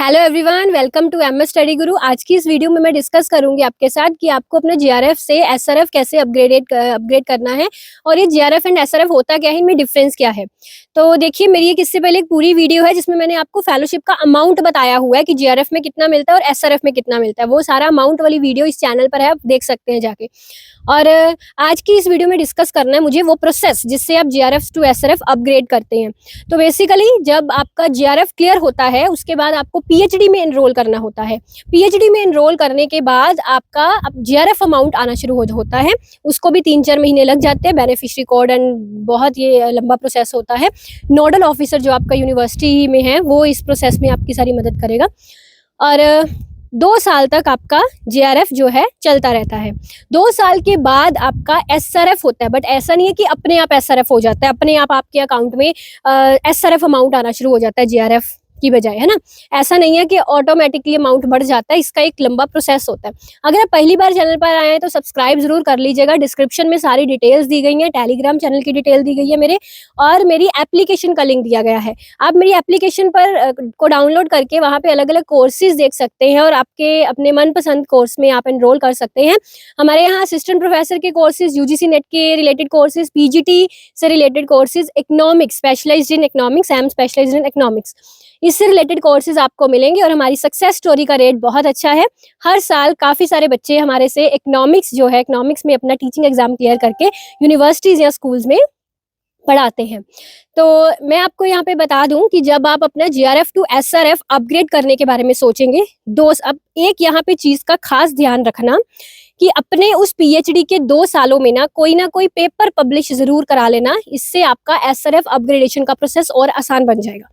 Hello everyone, welcome to MS study guru. आज की इस वीडियो में मैं डिस्कस करूंगी आपके साथ कि आपको अपना जीआरएफ से एसआरएफ कैसे अपग्रेड करना है और ये जीआरएफ एंड एसआरएफ होता क्या है, इनमें डिफरेंस क्या है। तो देखिए, मेरी एक इससे पहले एक पूरी वीडियो है जिसमें मैंने आपको फेलोशिप का अमाउंट बताया हुआ है कि जीआरएफ में कितना मिलता है और एसआरएफ में कितना मिलता है। वो सारा अमाउंट वाली वीडियो इस चैनल पर है, आप देख सकते हैं जाके। और आज की इस वीडियो में डिस्कस करना है मुझे वो प्रोसेस जिससे आप जीआरएफ टू एसआरएफ अपग्रेड करते हैं। तो बेसिकली जब आपका जीआरएफ क्लियर होता है उसके बाद आपको पीएचडी में एनरोल करना होता है। पीएचडी में एनरोल करने के बाद आपका जीआरएफ अमाउंट आना शुरू होता है। उसको भी 3-4 महीने लग जाते हैं, बेनिफिशियरी कोड एंड बहुत ये लंबा प्रोसेस होता है। नोडल ऑफिसर जो आपका यूनिवर्सिटी में है वो इस प्रोसेस में आपकी सारी मदद करेगा और 2 साल तक आपका जीआरएफ जो है चलता रहता है। 2 साल के बाद आपका एसआरएफ होता है, बट ऐसा नहीं है कि अपने आप एसआरएफ हो जाता है, अपने आप आपके अकाउंट में एसआरएफ अमाउंट आना शुरू हो जाता है जीआरएफ की बजाय, है ना। ऐसा नहीं है कि ऑटोमेटिकली अमाउंट बढ़ जाता है, इसका एक लंबा प्रोसेस होता है। अगर आप पहली बार चैनल पर आए हैं तो सब्सक्राइब जरूर कर लीजिएगा। डिस्क्रिप्शन में सारी डिटेल्स दी गई हैं, टेलीग्राम चैनल की डिटेल दी गई है मेरे, और मेरी एप्लीकेशन का लिंक दिया गया है। आप मेरी एप्लीकेशन पर को डाउनलोड करके वहाँ पे अलग अलग कोर्सेज देख सकते हैं और आपके अपने मनपसंद कोर्स में आप एनरोल कर सकते हैं। हमारे यहाँ असिस्टेंट प्रोफेसर के कोर्सेज, यूजीसी नेट के रिलेटेड कोर्सेज, पीजीटी से related courses, economics, specialized in economics, I am specialized in economics, इससे रिलेटेड कोर्सेज आपको मिलेंगे। और हमारी सक्सेस स्टोरी का रेट बहुत अच्छा है। हर साल काफ़ी सारे बच्चे हमारे से इकोनॉमिक्स जो है, इकोनॉमिक्स में अपना टीचिंग एग्जाम क्लियर करके यूनिवर्सिटीज़ या स्कूल्स में पढ़ाते हैं। तो मैं आपको यहाँ पे बता दूं कि जब आप अपना जीआरएफ टू एसआरएफ अपग्रेड करने के बारे में सोचेंगे, अब एक यहाँ पे चीज़ का खास ध्यान रखना कि अपने उस पीएचडी के 2 सालों में ना कोई पेपर पब्लिश जरूर करा लेना। इससे आपका एसआरएफ अपग्रेडेशन का प्रोसेस और आसान बन जाएगा,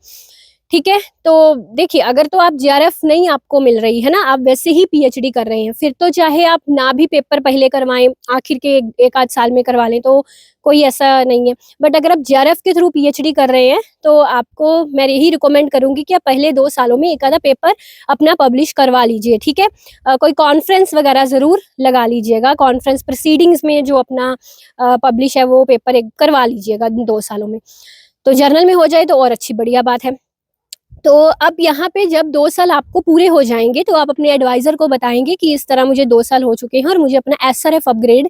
ठीक है। तो देखिए, अगर तो आप जीआरएफ नहीं आपको मिल रही है ना, आप वैसे ही पीएचडी कर रहे हैं, फिर तो चाहे आप ना भी पेपर पहले करवाएं, आखिर के एक आध साल में करवा लें तो कोई ऐसा नहीं है। बट अगर आप जीआरएफ के थ्रू पीएचडी कर रहे हैं तो आपको मैं यही रिकमेंड करूंगी कि आप पहले 2 सालों में एक आधा पेपर अपना पब्लिश करवा लीजिए, ठीक है। कोई कॉन्फ्रेंस वगैरह ज़रूर लगा लीजिएगा। कॉन्फ्रेंस प्रोसीडिंग्स में जो अपना पब्लिश है वो पेपर एक करवा लीजिएगा 2 सालों में। तो जर्नल में हो जाए तो और अच्छी बढ़िया बात है। तो अब यहाँ पे जब 2 साल आपको पूरे हो जाएंगे तो आप अपने एडवाइज़र को बताएंगे कि इस तरह मुझे 2 साल हो चुके हैं और मुझे अपना एसआरएफ अपग्रेड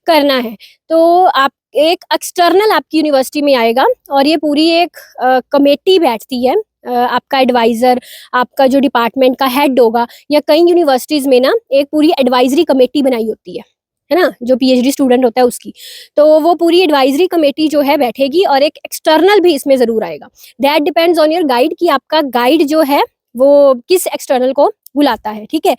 करना है। तो आप एक एक्सटर्नल आपकी यूनिवर्सिटी में आएगा और ये पूरी एक कमेटी बैठती है। आपका एडवाइज़र, आपका जो डिपार्टमेंट का हेड होगा, या कई यूनिवर्सिटीज़ में ना एक पूरी एडवाइजरी कमेटी बनाई होती है ना, जो पीएचडी स्टूडेंट होता है उसकी। तो वो पूरी एडवाइजरी कमेटी जो है बैठेगी और एक एक्सटर्नल भी इसमें ज़रूर आएगा। That depends on your guide कि आपका गाइड जो है वो किस एक्सटर्नल को बुलाता है, ठीक है।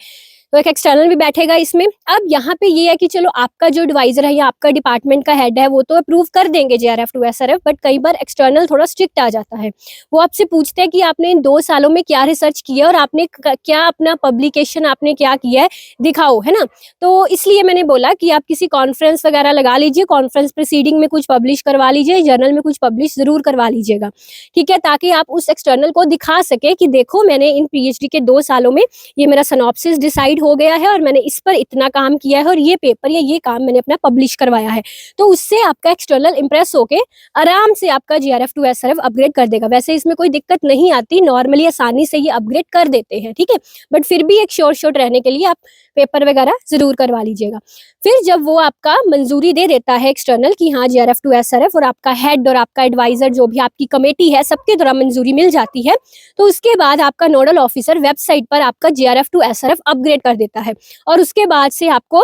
तो एक एक्सटर्नल भी बैठेगा इसमें। अब यहाँ पे ये है कि चलो आपका जो एडवाइजर है या आपका डिपार्टमेंट का हेड है वो तो अप्रूव कर देंगे जीआरएफ टू एसआरएफ, बट कई बार एक्सटर्नल थोड़ा स्ट्रिक्ट आ जाता है। वो आपसे पूछते हैं कि आपने इन 2 सालों में क्या रिसर्च किया और आपने क्या अपना पब्लिकेशन आपने क्या किया है, दिखाओ, है ना। तो इसलिए मैंने बोला कि आप किसी कॉन्फ्रेंस वगैरह लगा लीजिए, कॉन्फ्रेंस प्रोसीडिंग में कुछ पब्लिश करवा लीजिए, जर्नल में कुछ पब्लिश जरूर करवा लीजिएगा, ठीक है, ताकि आप उस एक्सटर्नल को दिखा सके कि देखो मैंने इन पीएचडी के 2 सालों में ये मेरा सिनॉप्सिस डिसाइड हो गया है और मैंने इस पर इतना काम किया है और ये पेपर या ये काम मैंने अपना पब्लिश करवाया है। तो उससे आपका एक्सटर्नल इंप्रेस होके आराम से आपका जीआरएफ टू एसआरएफ अपग्रेड कर देगा। वैसे इसमें कोई दिक्कत नहीं आती, नॉर्मली आसानी से ये अपग्रेड कर देते हैं, ठीक है। बट फिर भी एक श्योर रहने के लिए आप पेपर वगैरह जरूर करवा लीजिएगा। फिर जब वो आपका मंजूरी दे देता है एक्सटर्नल कि हाँ जीआरएफ टू एसआरएफ, और आपका हेड और आपका एडवाइजर जो भी आपकी कमेटी है सबके द्वारा मंजूरी मिल जाती है, तो उसके बाद आपका नोडल ऑफिसर वेबसाइट पर आपका जीआरएफ टू एसआरएफ अपग्रेड कर देता है। और उसके बाद से आपको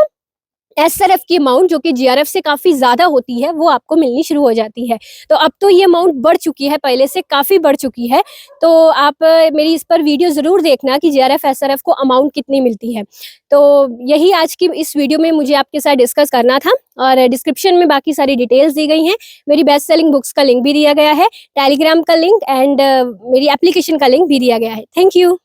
एसआरएफ की अमाउंट जो कि जीआरएफ से काफ़ी ज़्यादा होती है वो आपको मिलनी शुरू हो जाती है। तो अब तो ये अमाउंट बढ़ चुकी है, पहले से काफ़ी बढ़ चुकी है। तो आप मेरी इस पर वीडियो ज़रूर देखना कि जीआरएफ एसआरएफ को अमाउंट कितनी मिलती है। तो यही आज की इस वीडियो में मुझे आपके साथ डिस्कस करना था, और डिस्क्रिप्शन में बाकी सारी डिटेल्स दी गई हैं। मेरी बेस्ट सेलिंग बुक्स का लिंक भी दिया गया है, टेलीग्राम का लिंक एंड मेरी एप्लीकेशन का लिंक भी दिया गया है। Thank you.